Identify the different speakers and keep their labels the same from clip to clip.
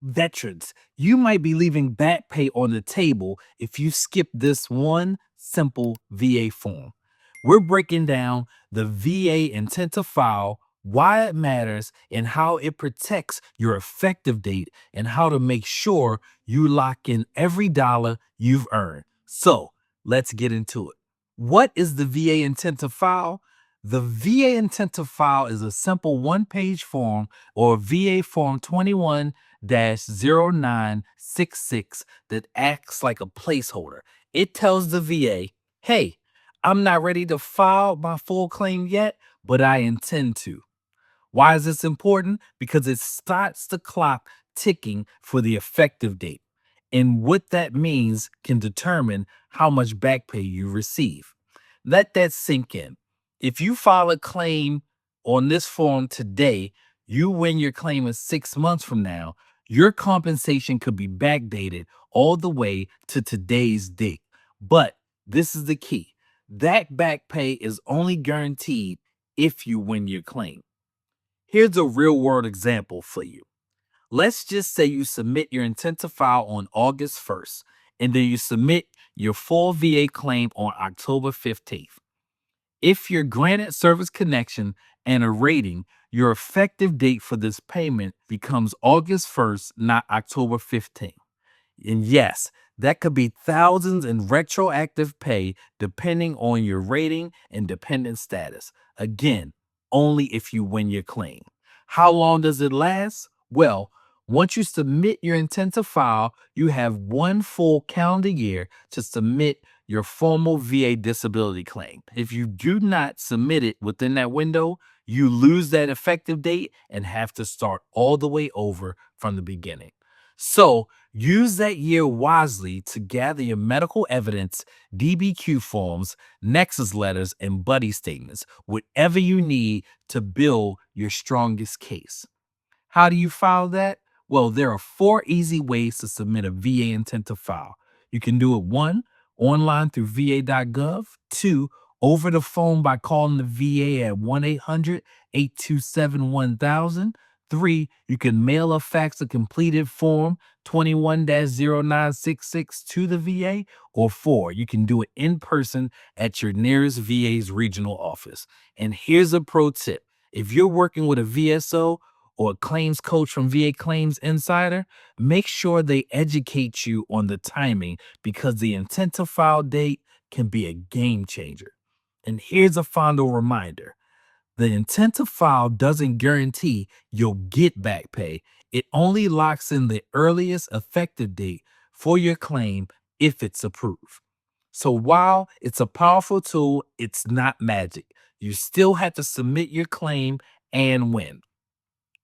Speaker 1: Veterans, you might be leaving back pay on the table if you skip this one simple VA form. We're breaking down the VA intent to file, why it matters, and how it protects your effective date, and how to make sure you lock in every dollar you've earned. So let's get into it. What is the VA intent to file? The VA intent to file is a simple one-page form, or VA Form 21-0966, that acts like a placeholder. It tells the VA, hey, I'm not ready to file my full claim yet, but I intend to. Why is this important? Because it starts the clock ticking for the effective date. And what that means can determine how much back pay you receive. Let that sink in. If you file a claim on this form today, you win your claim in 6 months from now, your compensation could be backdated all the way to today's date. But this is the key. That back pay is only guaranteed if you win your claim. Here's a real world example for you. Let's just say you submit your intent to file on August 1st, and then you submit your full VA claim on October 15th. If you're granted service connection and a rating, your effective date for this payment becomes August 1st, not October 15th. And yes, that could be thousands in retroactive pay depending on your rating and dependent status. Again, only if you win your claim. How long does it last? Well, once you submit your intent to file, you have 1 full calendar year to submit your formal VA disability claim. If you do not submit it within that window, you lose that effective date and have to start all the way over from the beginning. So use that year wisely to gather your medical evidence, DBQ forms, nexus letters, and buddy statements, whatever you need to build your strongest case. How do you file that? Well, there are 4 easy ways to submit a VA intent to file. You can do it: 1, online through va.gov; 2, over the phone by calling the VA at 1-800-827-1000; 3, you can mail or fax a completed form 21-0966 to the VA; or 4, you can do it in person at your nearest VA's regional office. And here's a pro tip. If you're working with a VSO or a claims coach from VA Claims Insider, make sure they educate you on the timing, because the intent to file date can be a game changer. And here's a final reminder. The intent to file doesn't guarantee you'll get back pay. It only locks in the earliest effective date for your claim if it's approved. So while it's a powerful tool, it's not magic. You still have to submit your claim and win.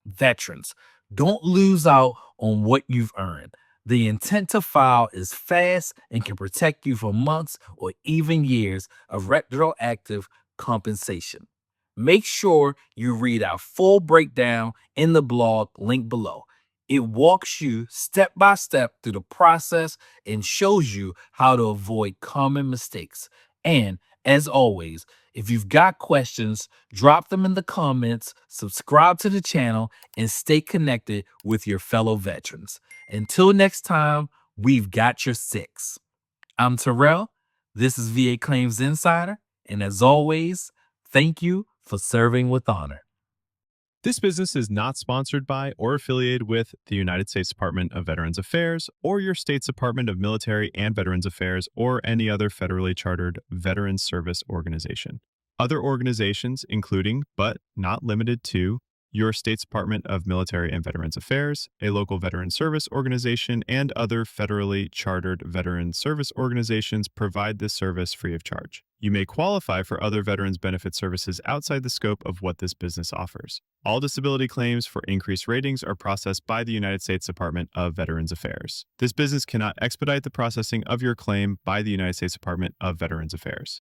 Speaker 1: Veterans, don't lose out on what you've earned. The intent to file is fast and can protect you for months or even years of retroactive compensation. Make sure you read our full breakdown in the blog link below. It walks you step by step through the process and shows you how to avoid common mistakes. And as always, if you've got questions, drop them in the comments, subscribe to the channel, and stay connected with your fellow veterans. Until next time, we've got your 6. I'm Terrell. This is VA Claims Insider. And as always, thank you for serving with honor.
Speaker 2: This business is not sponsored by or affiliated with the United States Department of Veterans Affairs or your state's Department of Military and Veterans Affairs or any other federally chartered veterans service organization. Other organizations, including but not limited to your state's Department of Military and Veterans Affairs, a local veteran service organization, and other federally chartered veteran service organizations, provide this service free of charge. You may qualify for other veterans benefit services outside the scope of what this business offers. All disability claims for increased ratings are processed by the United States Department of Veterans Affairs. This business cannot expedite the processing of your claim by the United States Department of Veterans Affairs.